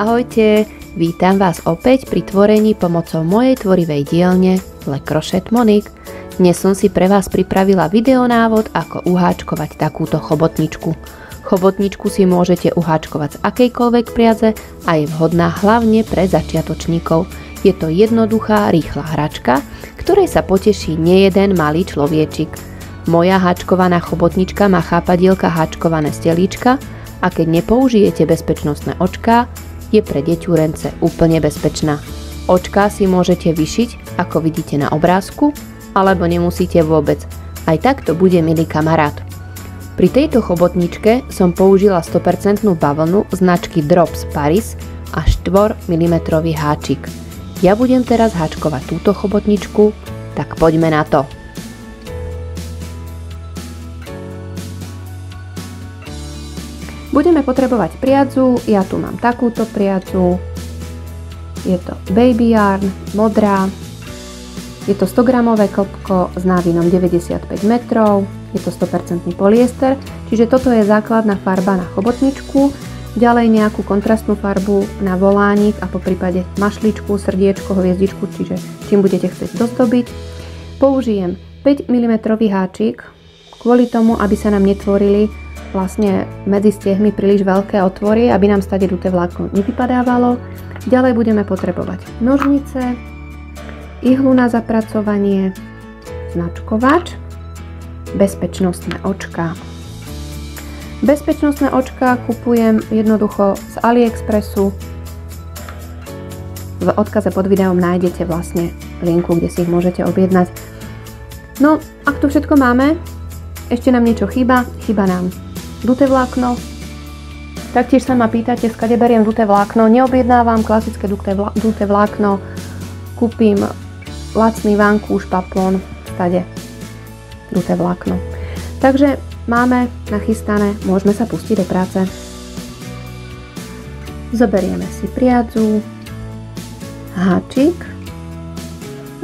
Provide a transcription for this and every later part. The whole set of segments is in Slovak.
Ahojte, vítam vás opäť pri tvorení pomocou mojej tvorivej dielne Le Crochet Monique. Dnes som si pre vás pripravila videonávod, ako uháčkovať takúto chobotničku. Chobotničku si môžete uháčkovať z akejkoľvek priadze a je vhodná hlavne pre začiatočníkov. Je to jednoduchá, rýchla hračka, ktorej sa poteší nejeden malý človečik. Moja háčkovaná chobotnička má chápadielka háčkované stelíčka a keď nepoužijete bezpečnostné očká, je pre deťúrence úplne bezpečná. Očká si môžete vyšiť, ako vidíte na obrázku, alebo nemusíte vôbec. Aj tak to bude milý kamarát. Pri tejto chobotničke som použila 100% bavlnu značky Drops Paris a 4 mm háčik. Ja budem teraz háčkovať túto chobotničku, tak poďme na to. Budeme potrebovať priadzu, ja tu mám takúto priadzu, je to baby yarn, modrá, je to 100 gramové klpko s návinom 95 metrov, je to 100% polyester, čiže toto je základná farba na chobotničku, ďalej nejakú kontrastnú farbu na volánik a po prípade mašličku, srdiečko, hviezdičku, čiže čím budete chcieť dozdobiť. Použijem 5 mm háčik kvôli tomu, aby sa nám netvorili vlastne medzi stiehmi príliš veľké otvory, aby nám stade duté vlákno nevypadávalo. Ďalej budeme potrebovať nožnice, ihlu na zapracovanie, značkovač, bezpečnostné očká. Bezpečnostné očká kupujem jednoducho z AliExpressu. V odkaze pod videom nájdete vlastne linku, kde si ich môžete objednať. No, ak to všetko máme, ešte nám niečo chýba. Chýba nám duté vlákno. Taktiež sa ma pýtate, skade beriem duté vlákno. Neobjednávam klasické duté vlákno. Kúpim lacný vankúš, paplon, stade duté vlákno. Takže máme nachystané, môžeme sa pustiť do práce. Zoberieme si priadzu, háčik,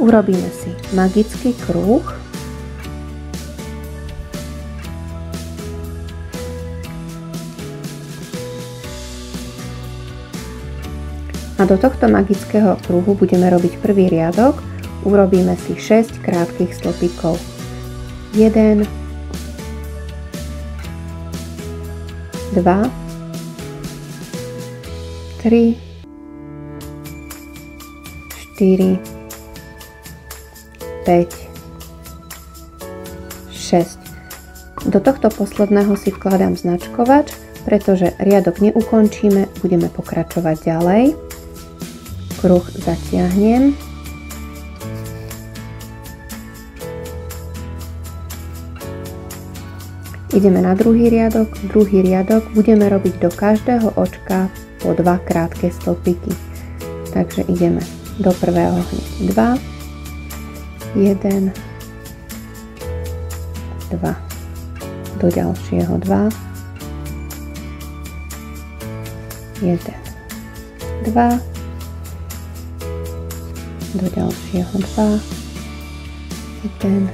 urobíme si magický kruh. A do tohto magického kruhu budeme robiť prvý riadok. Urobíme si 6 krátkych stĺpikov. 1, 2, 3, 4, 5, 6. Do tohto posledného si vkladám značkovač, pretože riadok neukončíme, budeme pokračovať ďalej. Kruh zatiahnem. Ideme na druhý riadok. Druhý riadok budeme robiť do každého očka po 2 krátke stĺpiky. Takže ideme do prvého hneď 2, 1, 2, do ďalšieho 2, 1, 2, do ďalšieho 2, 1,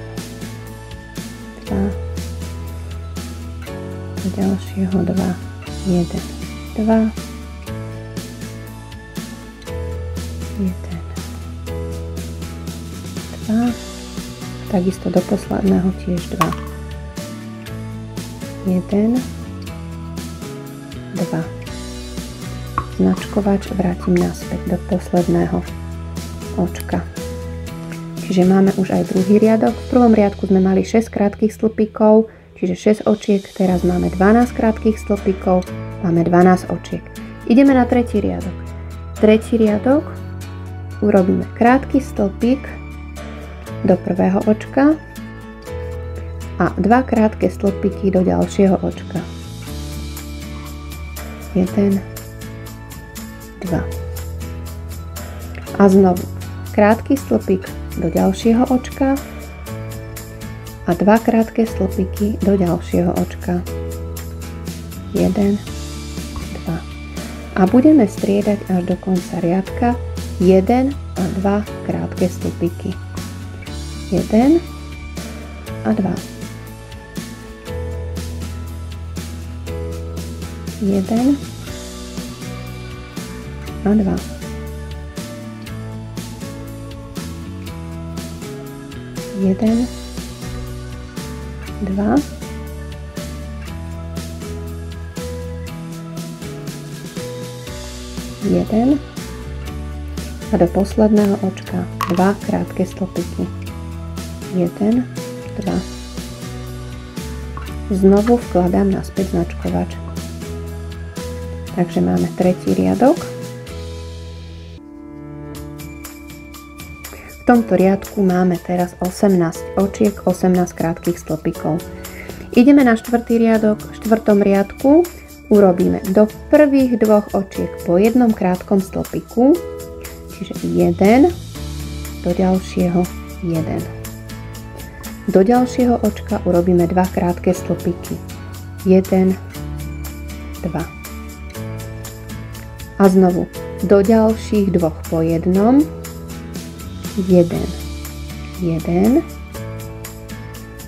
2, do ďalšieho 2, 1, 2, 1, 2, takisto do posledného tiež 2, 1, 2. Značkovač vrátim naspäť do posledného očka. Čiže máme už aj druhý riadok. V prvom riadku sme mali 6 krátkych stĺpikov, čiže 6 očiek, teraz máme 12 krátkych stĺpikov, máme 12 očiek. Ideme na tretí riadok. Tretí riadok urobíme krátky stĺpik do prvého očka a 2 krátke stĺpiky do ďalšieho očka. 1, 2. A znovu krátky stĺpik do ďalšieho očka a 2 krátke stĺpiky do ďalšieho očka. 1, 2. A budeme striedať až do konca riadka 1 a 2 krátke stĺpiky. 1 a 2. 1 a 2. 1, 2, 1 a do posledného očka 2 krátke stĺpiky. 1, 2. Znovu vkladám naspäť značkovač. Takže máme tretí riadok. V tomto riadku máme teraz 18 očiek, 18 krátkych stĺpikov. Ideme na štvrtý riadok. V štvrtom riadku urobíme do prvých dvoch očiek po jednom krátkom stĺpiku, čiže 1, do ďalšieho 1. Do ďalšieho očka urobíme 2 krátke stĺpiky. 1, 2. A znovu do ďalších dvoch po jednom. 1, 1.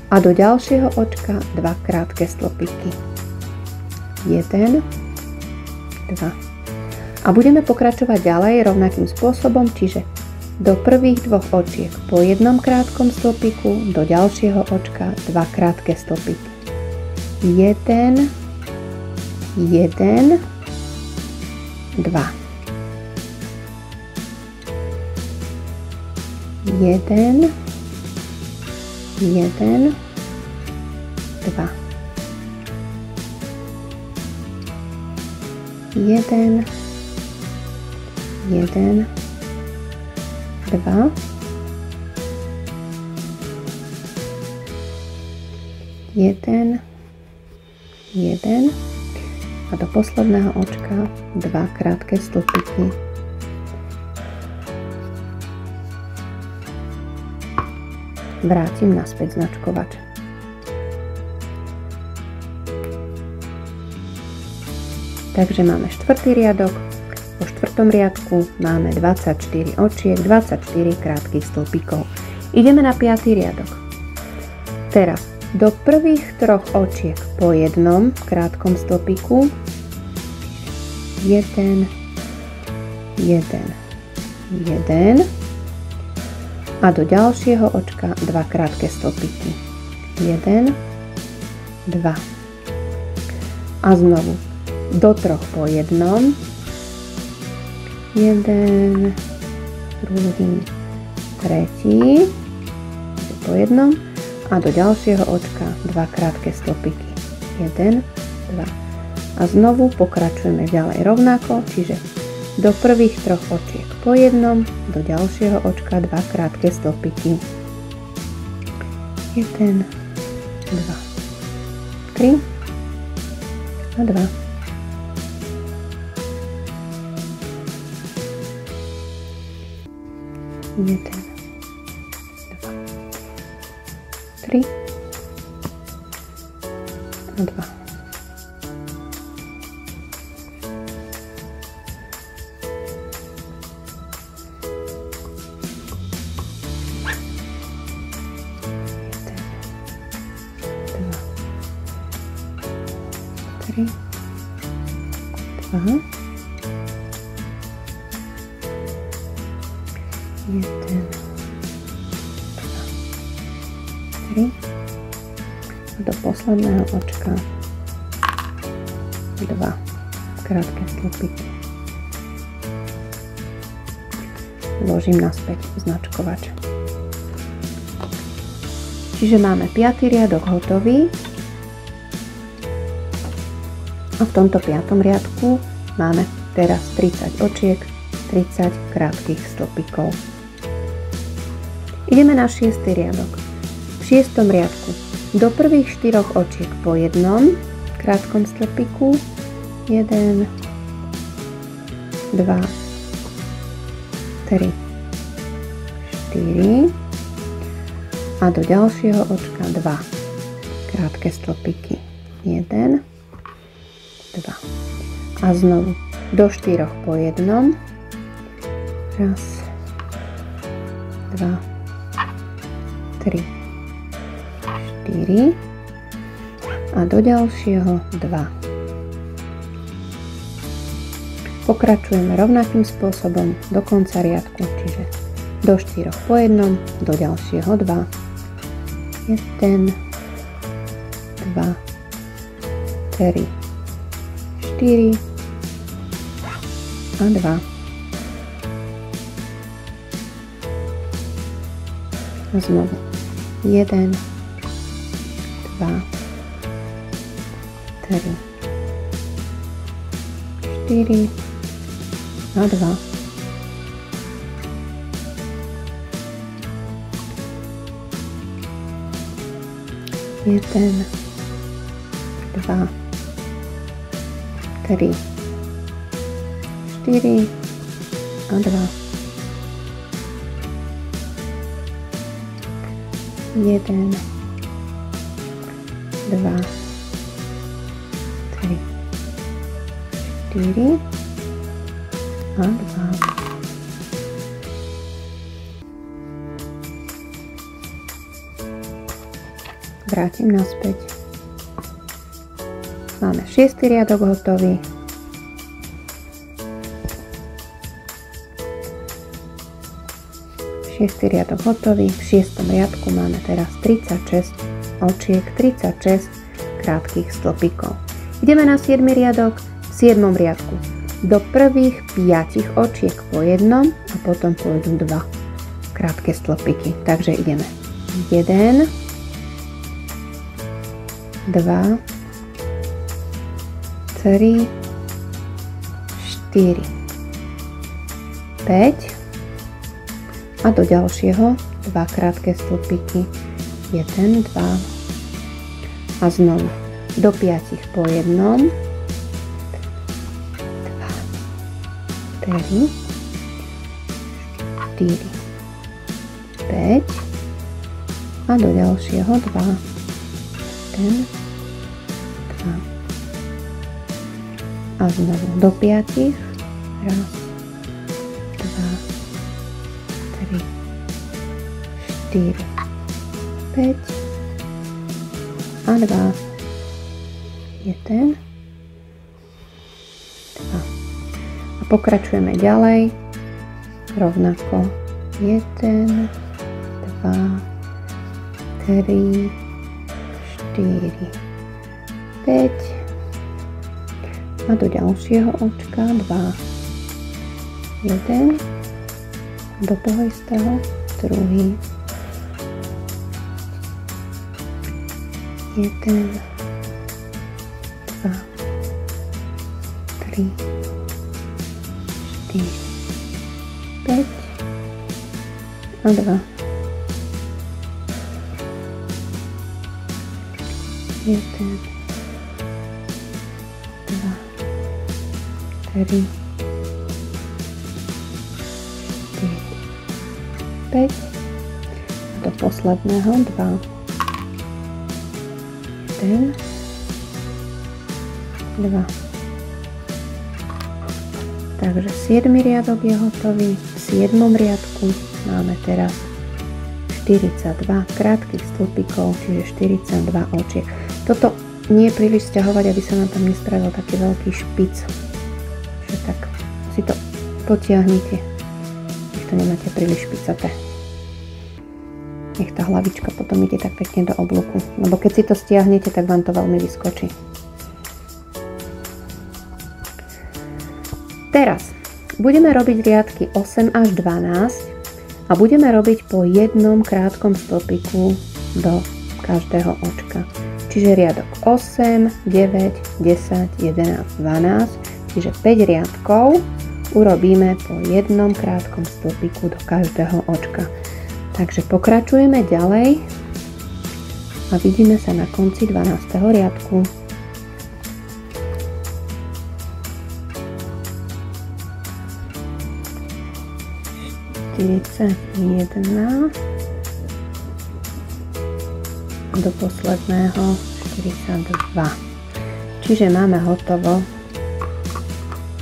A do ďalšieho očka 2 krátke stĺpiky. 1, 2. A budeme pokračovať ďalej rovnakým spôsobom, čiže do prvých dvoch očiek po jednom krátkom stĺpiku, do ďalšieho očka 2 krátke stĺpiky. 1, 1, 2. 1, 1, 2. 1, 1, 2. 1, 1 a do posledného očka 2 krátke stĺpiky. Vrátim naspäť značkovač. Takže máme štvrtý riadok. Po štvrtom riadku máme 24 očiek, 24 krátkych stĺpikov. Ideme na 5. riadok. Teraz do prvých troch očiek po jednom krátkom stĺpiku. 1, 1, 1. A do ďalšieho očka 2 krátke stĺpiky. 1, 2. A znovu do troch po jednom. 1, druhý, tretí. Po jednom. A do ďalšieho očka 2 krátke stĺpiky. 1, 2. A znovu pokračujeme ďalej rovnako, čiže do prvých troch očiek po jednom, do ďalšieho očka 2 krátke stĺpiky. 1, 2, 3 a 2. 1, 2, 3 a 2. 3, 2, 1, 2, 3 a do posledného očka 2 krátke stĺpiky. Vložím naspäť značkovač. Čiže máme 5. riadok hotový. A v tomto 5. riadku máme teraz 30 očiek, 30 krátkych stĺpikov. Ideme na 6. riadok. V 6. riadku do prvých 4 očiek po jednom krátkom stĺpiku. 1, 2, 3, 4 a do ďalšieho očka 2 krátke stĺpiky. 1, 2. A znovu do 4 po jednom. 1, 2, 3, 4 a do ďalšieho 2. Pokračujeme rovnakým spôsobom do konca riadku, čiže do 4 po jednom, do ďalšieho 2, 1, 2, 3, 4 a 2. A znovu 1, 2, 3, 4 a 2. Jeden, dva, 3, 4 a 2. 1, 2, 3, 4 a 2. Vrátim naspäť. Máme 6. riadok hotový. Šiestý riadok hotový. V 6. riadku máme teraz 36 očiek, 36 krátkych stĺpikov. Ideme na 7. riadok. V 7. riadku do prvých 5 očiek po jednom a potom pôjdu 2 krátke stĺpiky. Takže ideme 1, 2, 3, 4, 5 a do ďalšieho 2 krátke stĺpiky, 1, 2 a znovu do 5 po jednom, 2, 3, 4, 5 a do ďalšieho 2, 1, 2 a znovu do 5, 1, 2, 3, 4, 5 a 2, 1, 2 a pokračujeme ďalej rovnako 1, 2, 3, 4, 5 a do ďalšieho očka 2, 1 do toho istého, druhý, 1, 2, 3, 4, 5 a 2. 1, 2, 3, 4, 5 a do posledného 2, 1, 2. Takže 7. riadok je hotový. V 7. riadku máme teraz 42 krátkych stĺpikov, čiže 42 očiek. Toto nie je príliš sťahovať, aby sa nám tam nespravil taký veľký špic. Čiže tak si to potiahnite, nech to nemáte príliš špicaté. Nech tá hlavička potom ide tak pekne do oblúku, lebo keď si to stiahnete, tak vám to veľmi vyskočí. Teraz budeme robiť riadky 8 až 12 a budeme robiť po jednom krátkom stĺpiku do každého očka. Čiže riadok 8, 9, 10, 11, 12, čiže 5 riadkov urobíme po jednom krátkom stĺpiku do každého očka. Takže pokračujeme ďalej a vidíme sa na konci 12. riadku. Do posledného 42. Čiže máme hotovo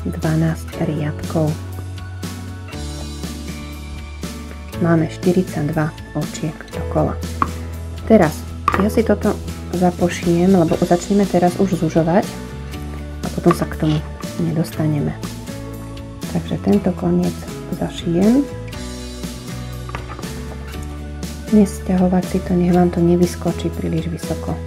12 riadkov. Máme 42 očiek dokola. Teraz ja si toto zapošijem, lebo začneme teraz už zužovať a potom sa k tomu nedostaneme. Takže tento koniec zašijem. Nesťahovať si to, nech vám to nevyskočí príliš vysoko.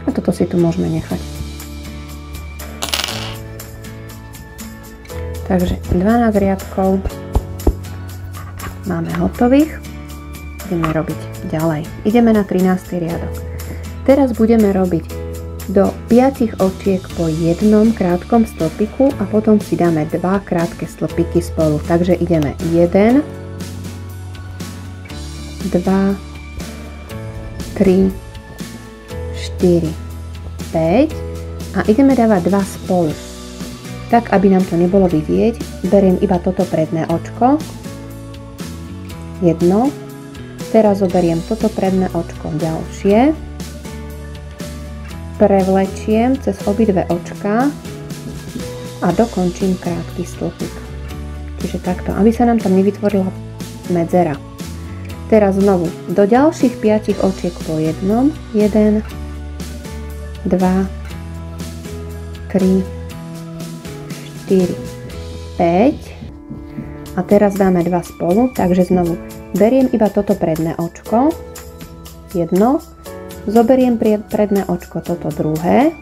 A toto si tu môžeme nechať. Takže 12 riadkov máme hotových. Ideme robiť ďalej. Ideme na 13. riadok. Teraz budeme robiť do 5 očiek po jednom krátkom stĺpiku a potom si dáme 2 krátke stĺpiky spolu. Takže ideme 1, 2, 3, 4, 5 a ideme dávať 2 spolu. Tak, aby nám to nebolo vidieť, beriem iba toto predné očko. Jedno. Teraz zoberiem toto predné očko ďalšie. Prevlečiem cez obidve očka a dokončím krátky stĺpik. Čiže takto, aby sa nám tam nevytvorila medzera. Teraz znovu do ďalších 5 očiek po jednom. 1, 2, 3, 4, 5 a teraz dáme 2 spolu, takže znovu beriem iba toto predné očko, jedno, zoberiem predné očko toto druhé,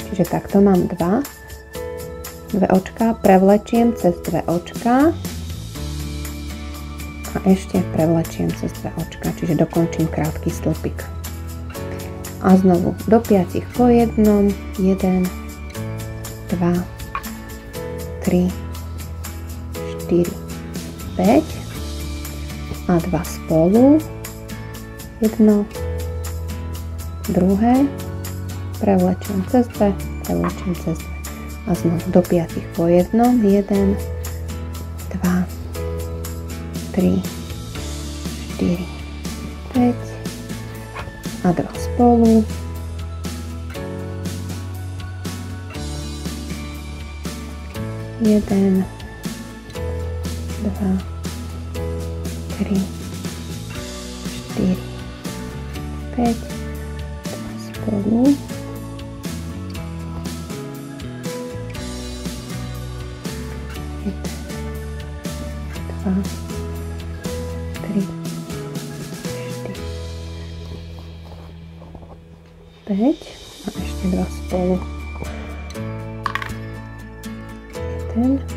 čiže takto mám 2 očka, prevlečiem cez 2 očka a ešte prevlečiem cez 2 očka, čiže dokončím krátky stĺpik. A znovu do 5 po jednom, 1, 2, 3, 4, 5 a 2 spolu, jedno, druhé, prevlečím cez 2, prevlečím cez 2 a znovu do 5 po jednom, 1, 2, 3, 4, 5 a 2 spolu, 1, 2, 3, 4, 5, 2 spolu, 1, 2, 3, 4, 5 a ešte 2 spolu. 1, 2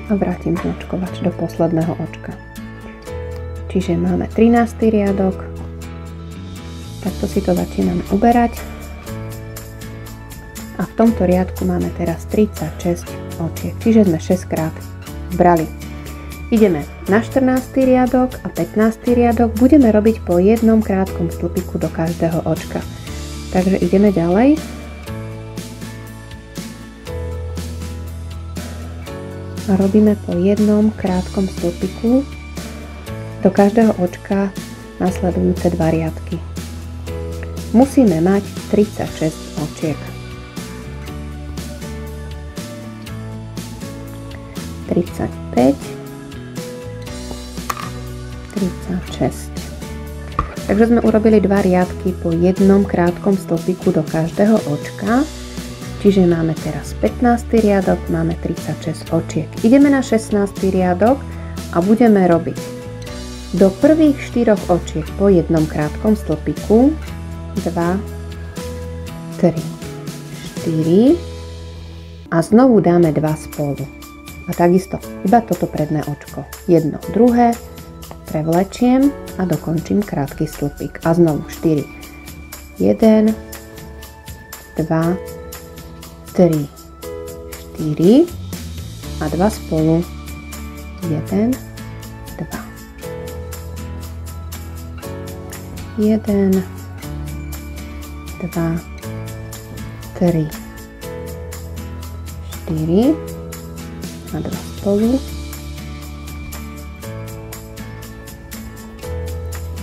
a vrátim značkovač do posledného očka. Čiže máme 13. riadok. Takto si to začíname uberať. A v tomto riadku máme teraz 36 očiek, čiže sme 6 krát brali. Ideme na 14. riadok a 15. riadok. Budeme robiť po jednom krátkom stĺpiku do každého očka. Takže ideme ďalej. A robíme po jednom krátkom stĺpiku do každého očka nasledujúce 2 riadky. Musíme mať 36 očiek. 35, 36. Takže sme urobili 2 riadky po jednom krátkom stĺpiku do každého očka. Čiže máme teraz 15. riadok, máme 36 očiek. Ideme na 16. riadok a budeme robiť do prvých 4 očiek po jednom krátkom stĺpiku 2, 3, 4 a znovu dáme 2 spolu. A takisto iba toto predné očko. Jedno, druhé, prevlečiem a dokončím krátky stĺpik. A znovu 4. 1, 2, 3, 4 a 2 spolu. 1, 2. 1, 2, 3, 4 a 2 spolu. 1,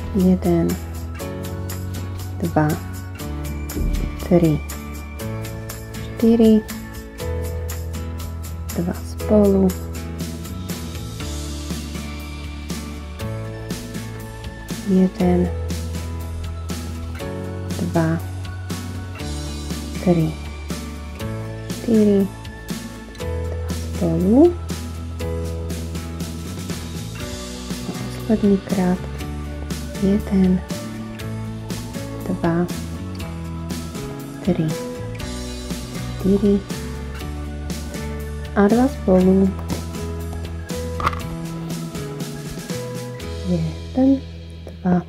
2, 3, 4 1, 2, 3, 4, 2 spolu, 1, 2, 3, 4, 2 spolu. Posledný krát 1, 2, 3, 4 a 2 spolu. 1, 2.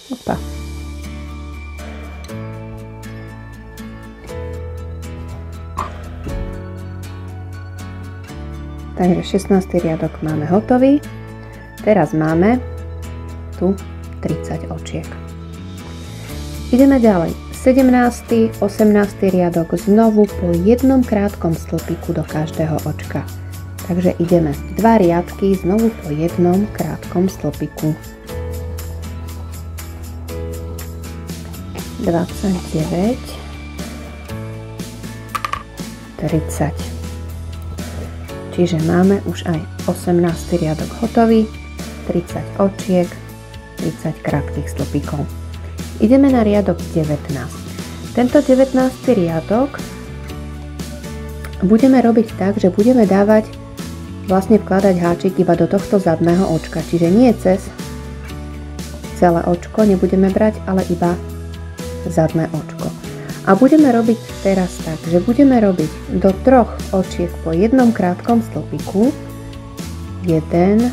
Opa. Takže 16. riadok máme hotový. Teraz máme tu 30 očiek. Ideme ďalej. 17., 18. riadok znovu po jednom krátkom stĺpiku do každého očka. Takže ideme 2 riadky znovu po jednom krátkom stĺpiku. 29, 30. Čiže máme už aj 18. riadok hotový, 30 očiek, 30 krátkych stĺpikov. Ideme na riadok 19. Tento 19. riadok budeme robiť tak, že budeme vlastne vkladať háčik iba do tohto zadného očka, čiže nie cez celé očko nebudeme brať, ale iba zadné očko. A budeme robiť teraz tak, že budeme robiť do 3 očiek po jednom krátkom stĺpiku. 1,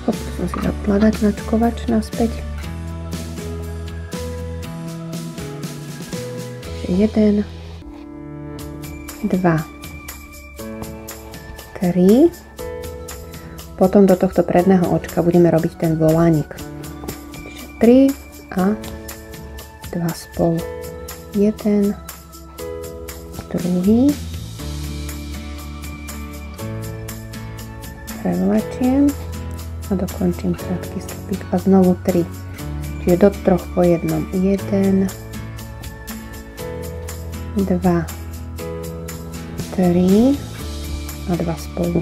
hop, som si zapla dať značkovač naspäť. 1, 2, 3. Potom do tohto predného očka budeme robiť ten volánik. Čiže 3 a 2 spolu. 1, druhý. Prevlečiem a dokončím krátky stĺpik a znovu 3. Čiže do 3 po jednom. 1, 2, 3 a 2 spolu.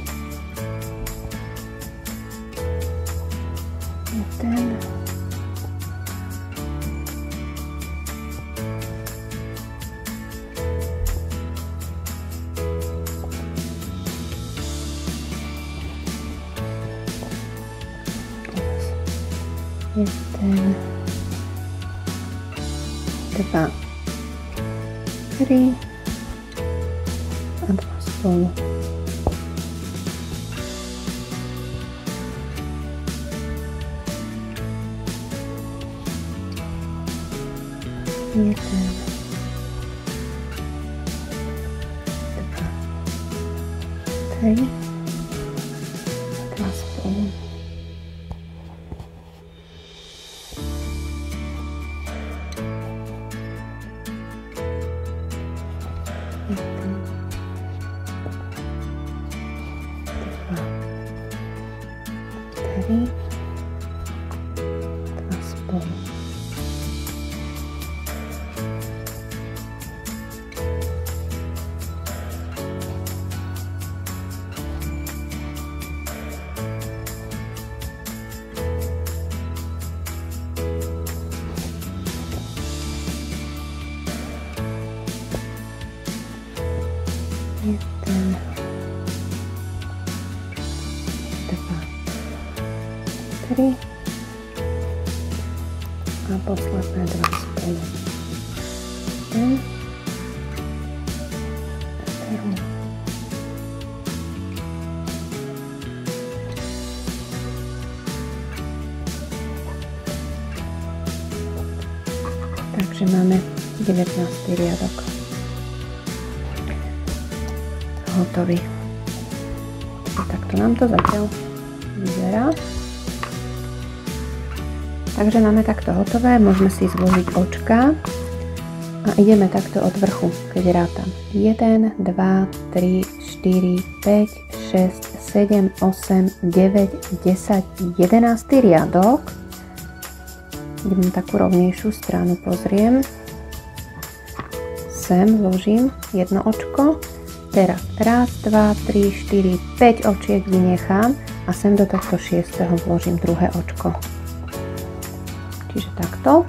1, 1, 2, 3 a 2 spolu. 1, 2, 3 a 2 spolu. 3, 2 spolu. Jeden, 2, 3 a posledné 2 spolu. 1, 2. Takže máme 19. riadok hotový. Takto nám to zatiaľ vyzerá. Takže máme takto hotové, môžeme si zložiť očka a ideme takto od vrchu, keď rátam. 1, 2, 3, 4, 5, 6, 7, 8, 9, 10, 11 riadok. Idem na takú rovnejšiu stranu, pozriem. Sem vložím jedno očko. Teraz 1, 2, 3, 4, 5 očiek vynechám a sem do tohto 6. vložím druhé očko. Čiže takto.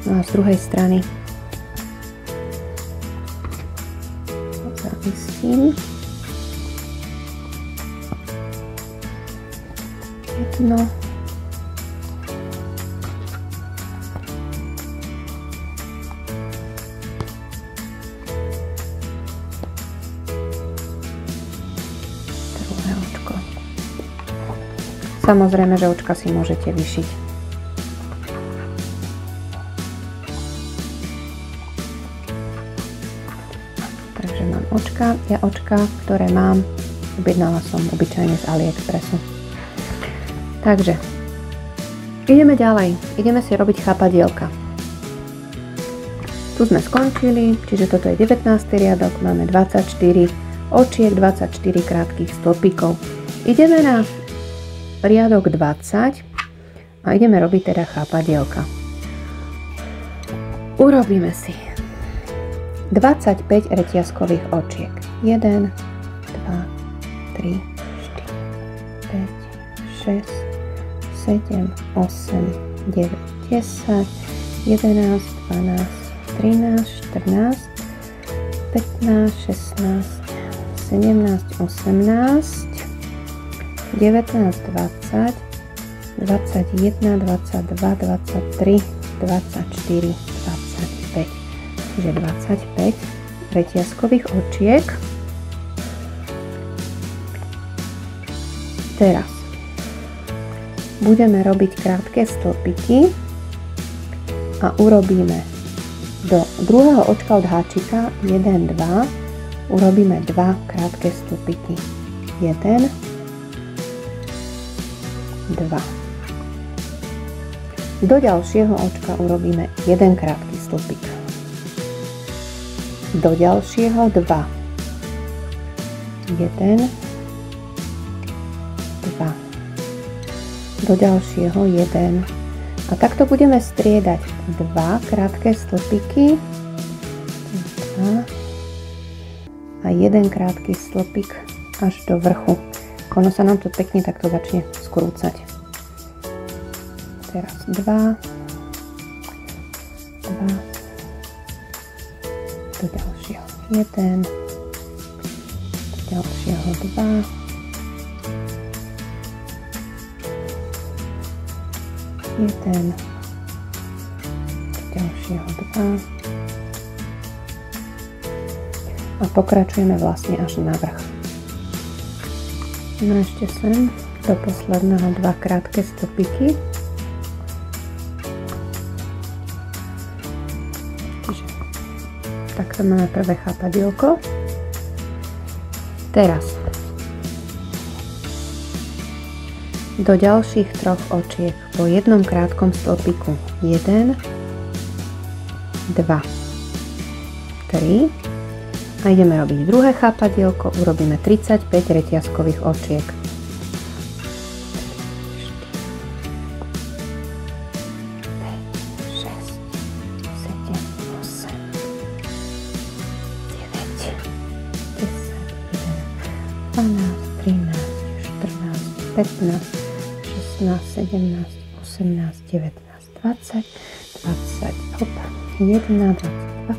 No a z druhej strany zaistím. Jedno. Druhé očko. Samozrejme, že očka si môžete vyšiť. Takže mám očka. Ja očka, ktoré mám, objednala som obyčajne z AliExpressu. Takže, ideme ďalej. Ideme si robiť chápadielka. Tu sme skončili, čiže toto je 19. riadok, máme 24 očiek, 24 krátkych stĺpikov. Ideme na riadok 20 a ideme robiť teda chápadielka. Urobíme si 25 reťazkových očiek. 1, 2, 3, 4, 5, 6, 7, 8, 9, 10, 11, 12, 13, 14, 15, 16, 17, 18, 19, 20, 21, 22, 23, 24, 25. Čiže 25 reťazkových očiek. Teraz budeme robiť krátke stĺpiky a urobíme do druhého očka od háčika 1, 2, urobíme 2 krátke stĺpiky. 1, 2. Do ďalšieho očka urobíme 1 krátky stĺpik. Do ďalšieho 2. 1, 2. Do ďalšieho 1. A takto budeme striedať 2 krátke stĺpiky a 1 krátky stĺpik až do vrchu. Ono sa nám to pekne takto začne skrúcať. Teraz 2, 2, do ďalšieho 1, do ďalšieho 2, jeden, ďalšieho 2 a pokračujeme vlastne až na vrch. No ešte sem do posledného 2 krátke stĺpiky. Čiže takto máme prvé chápadielko. Teraz do ďalších 3 očiek po jednom krátkom stĺpiku 1, 2, 3 a ideme robiť druhé chápadielko, urobíme 35 reťazkových očiek. 15, 16, 17, 18, 19, 20, 20, hop, 1, 22,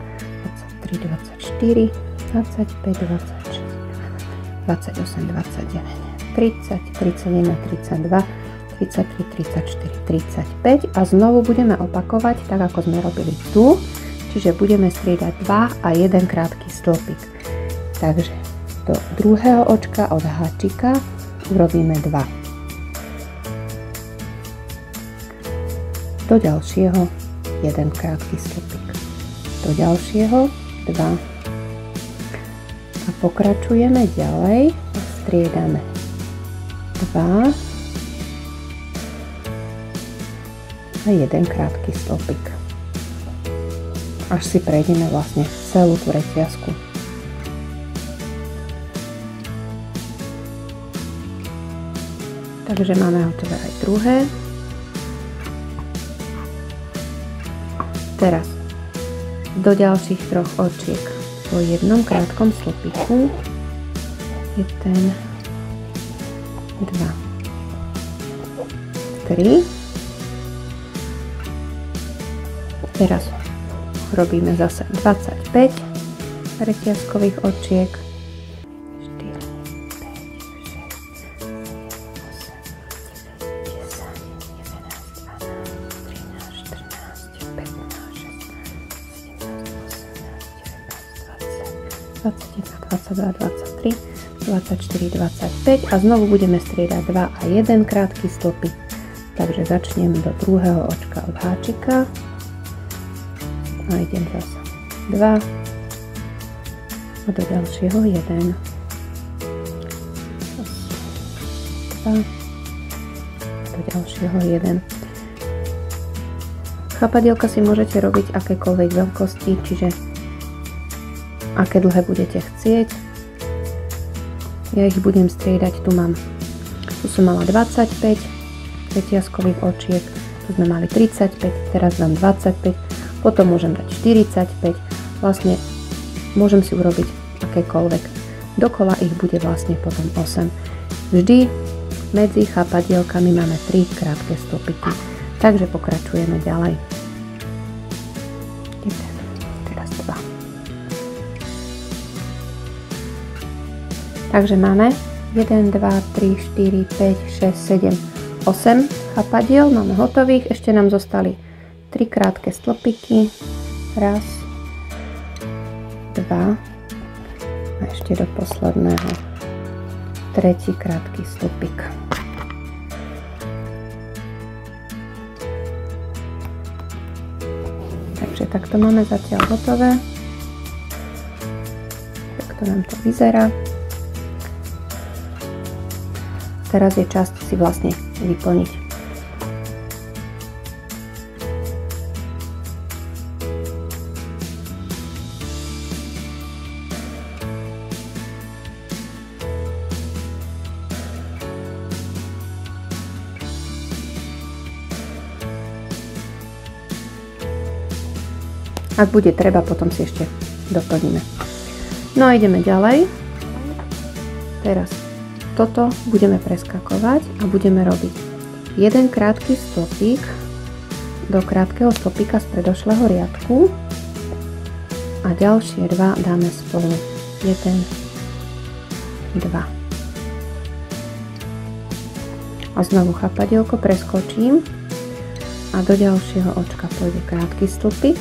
23, 24, 25, 26, 28, 29, 30, 31, 32, 33, 34, 35 a znovu budeme opakovať tak, ako sme robili tu, čiže budeme striedať 2 a 1 krátky stĺpik. Takže do druhého očka od háčika urobíme 2. Do ďalšieho 1 krátky stĺpik. Do ďalšieho 2. A pokračujeme ďalej a striedame 2 a 1 krátky stĺpik. Až si prejdeme vlastne celú tú reťazku. Takže máme hotové aj druhé. Teraz do ďalších troch očiek po jednom krátkom slopiku. 1, 2, 3. Teraz robíme zase 25 reťazkových očiek. 21, 22, 23, 24, 25 a znovu budeme striedať 2 a 1 krátky stĺpik. Takže začnem do druhého očka od háčika a idem zase 2 a do ďalšieho 1, 2 a do ďalšieho 1. Chápadielka si môžete robiť akékoľvek veľkosti, čiže aké dlhé budete chcieť. Ja ich budem striedať, tu som mala 25 reťazkových očiek, tu sme mali 35, teraz dám 25, potom môžem dať 45, vlastne môžem si urobiť akékoľvek. Dokola ich bude vlastne potom 8. Vždy medzi chápadielkami máme 3 krátke stĺpiky, takže pokračujeme ďalej. Teraz 2. Takže máme 1, 2, 3, 4, 5, 6, 7, 8 chápadiel. Máme hotových. Ešte nám zostali 3 krátke stĺpiky. 1, 2 a ešte do posledného 3. krátky stĺpik. Takže takto máme zatiaľ hotové. Takto nám to vyzerá. Teraz je čas si vlastne vyplniť. Ak bude treba, potom si ešte doplníme. No a ideme ďalej. Teraz toto budeme preskakovať a budeme robiť jeden krátky stĺpik do krátkeho stĺpika z predošlého riadku a ďalšie 2 dáme spolu. 1, 2. A znovu chápadielko preskočím a do ďalšieho očka pôjde krátky stĺpik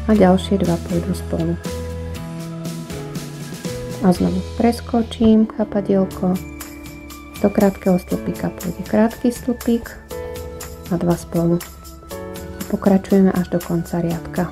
a ďalšie 2 pôjdu spolu. A znovu preskočím chápadielko, do krátkeho stĺpika pôjde krátky stĺpik a 2 spolu. A pokračujeme až do konca riadka.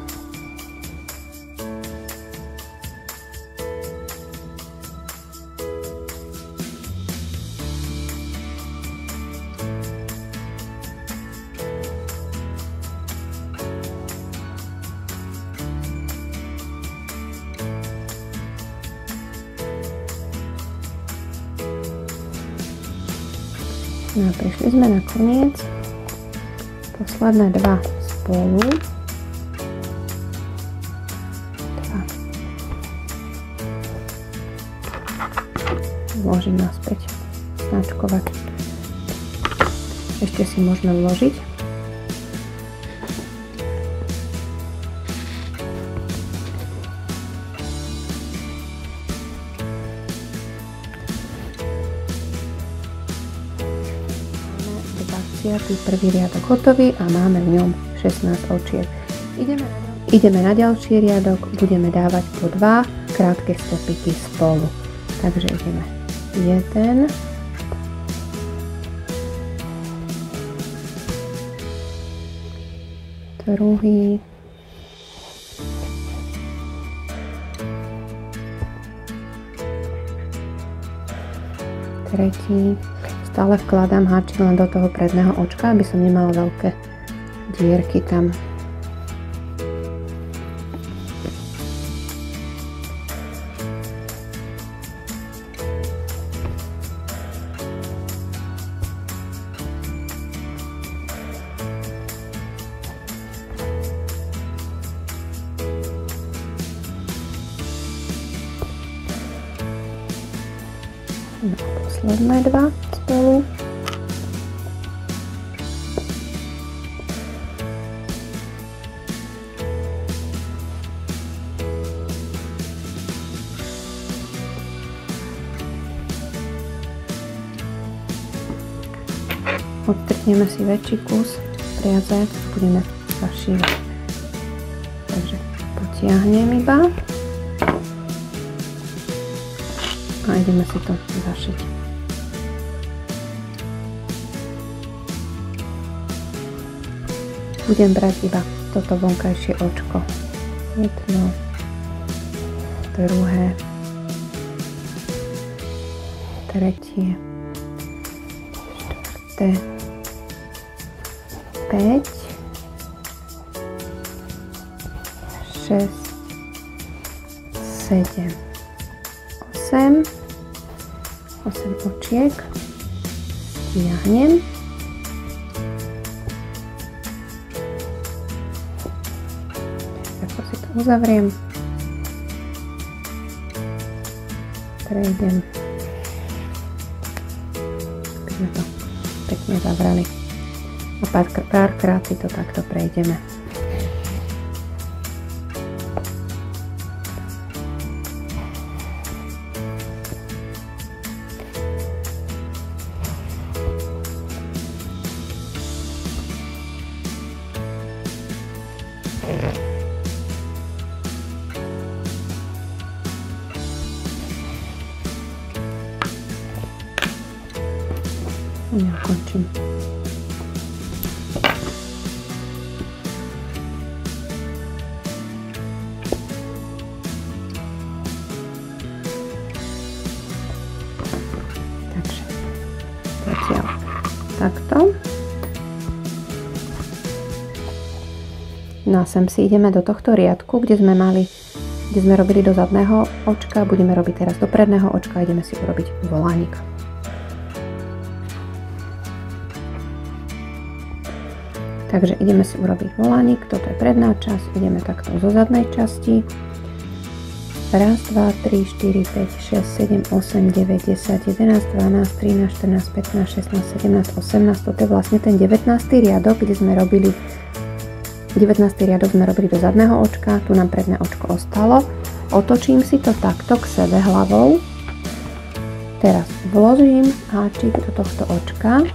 No a prišli sme na koniec. Posledné 2 spolu. 2. Vložím naspäť značkovať. Ešte si môžeme vložiť. Prvý riadok hotový a máme v ňom 16 očiek. Ideme na ďalší riadok, budeme dávať po 2 krátke stĺpiky spolu. Takže ideme 1, 2, 3. Stále vkladám háčik len do toho predného očka, aby som nemala veľké dierky tam. No, posledné dva spolu. Odtrhneme si väčší kus priadze, budeme zašívať. Takže potiahnem iba a ideme si to zašiť. Budem brať iba toto vonkajšie očko. Jedno, druhé, tretie, štvrté, 5, 6, 7, 8 očiek, stiahnem, takto si to uzavriem, prejdem, aby sme to pekne zavrali. A párkrát si to takto prejdeme. Ja končím. Takto. No a sem si ideme do tohto riadku, kde sme robili do zadného očka, budeme robiť teraz do predného očka a ideme si urobiť volánik. Takže ideme si urobiť volánik, toto je predná časť, ideme takto zo zadnej časti. 1, 2, 3, 4, 5, 6, 7, 8, 9, 10, 11, 12, 13, 14, 15, 16, 17, 18. Toto je vlastne ten 19. riadok, kde sme robili 19. riadok sme robili do zadného očka, tu nám predné očko ostalo. Otočím si to takto k sebe hlavou. Teraz vložím háčik do tohto očka.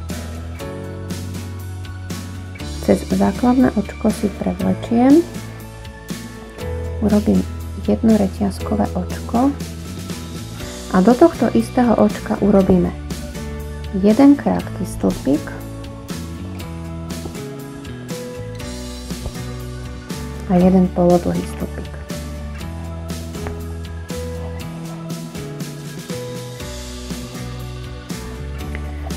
Cez základné očko si prevlečiem. Urobím jedno reťazkové očko a do tohto istého očka urobíme jeden krátky stĺpik a jeden polodlhý stĺpik.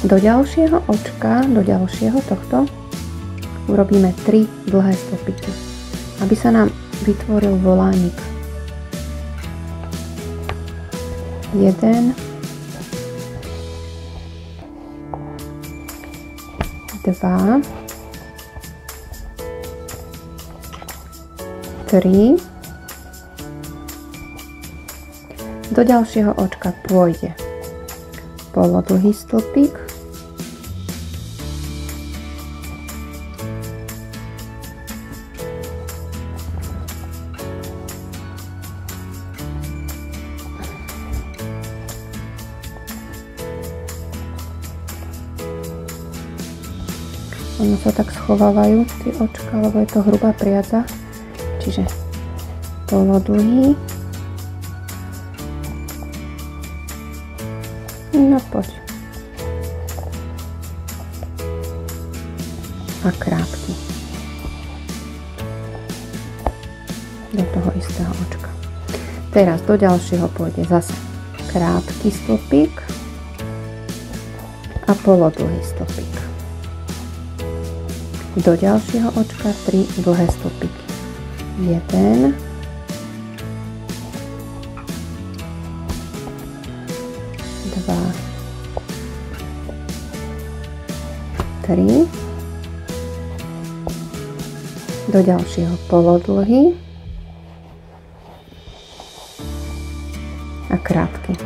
Do ďalšieho očka, do ďalšieho tohto urobíme 3 dlhé stĺpiky, aby sa nám vytvoril volánik. 1, 2, 3. Do ďalšieho očka pôjde polodlhý stĺpik, ono sa tak schovávajú tie očka, lebo je to hrubá priadza, čiže polodlhý. No poď. A krátky. Do toho istého očka. Teraz do ďalšieho pôjde zase krátky stĺpik a polodlhý stĺpik. Do ďalšieho očka 3 dlhé stĺpiky. 1, 2, 3. Do ďalšieho polodlhý a krátky.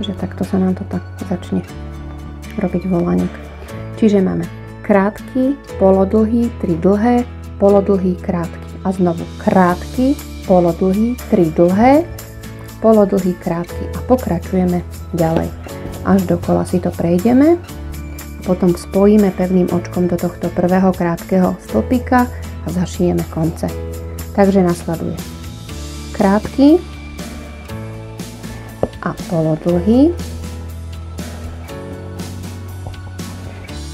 Takže takto sa nám to tak začne robiť volánik. Čiže máme krátky, polodlhý, 3 dlhé, polodlhý, krátky. A znovu krátky, polodlhý, 3 dlhé, polodlhý, krátky. A pokračujeme ďalej. Až dokola si to prejdeme. Potom spojíme pevným očkom do tohto prvého krátkeho stĺpika a zašijeme konce. Takže nasleduje krátky a polodlhý,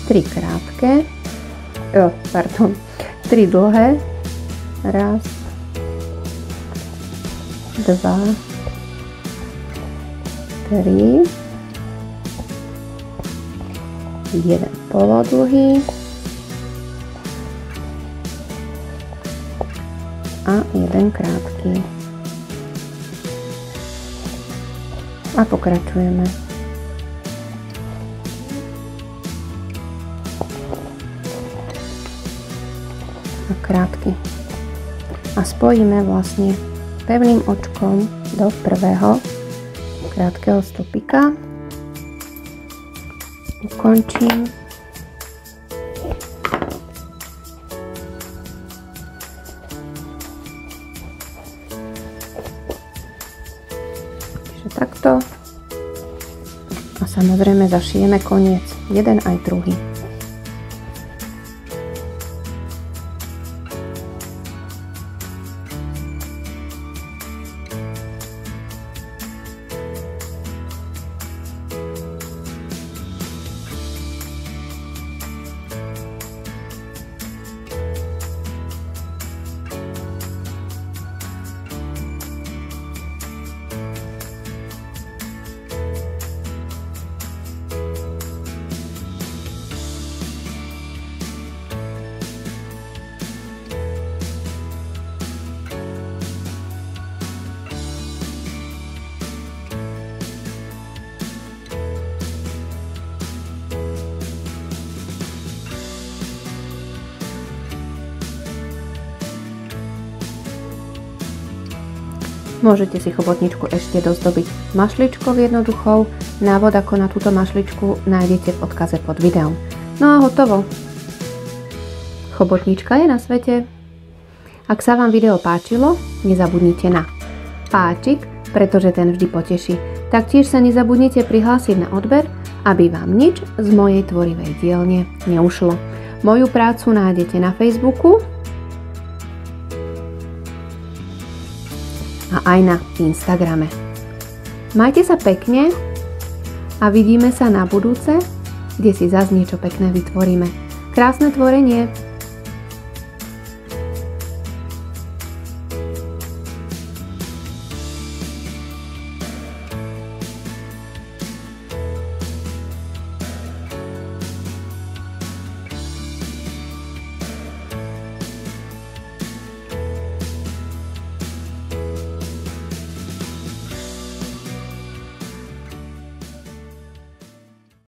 3 krátke, 3 dlhé, raz, 2, 3, 1 polodlhý a 1 krátky. A pokračujeme. A krátky. A spojíme vlastne pevným očkom do prvého krátkeho stĺpika. Ukončím. Takže takto. A samozrejme zašijeme koniec. Jeden aj druhý. Môžete si chobotničku ešte dozdobiť mašličkou jednoduchou. Návod ako na túto mašličku nájdete v odkaze pod videom. No a hotovo. Chobotnička je na svete. Ak sa vám video páčilo, nezabudnite na páčik, pretože ten vždy poteší. Taktiež sa nezabudnite prihlásiť na odber, aby vám nič z mojej tvorivej dielne neušlo. Moju prácu nájdete na Facebooku a aj na Instagrame. Majte sa pekne a vidíme sa na budúce, kde si zas niečo pekné vytvoríme. Krásne tvorenie!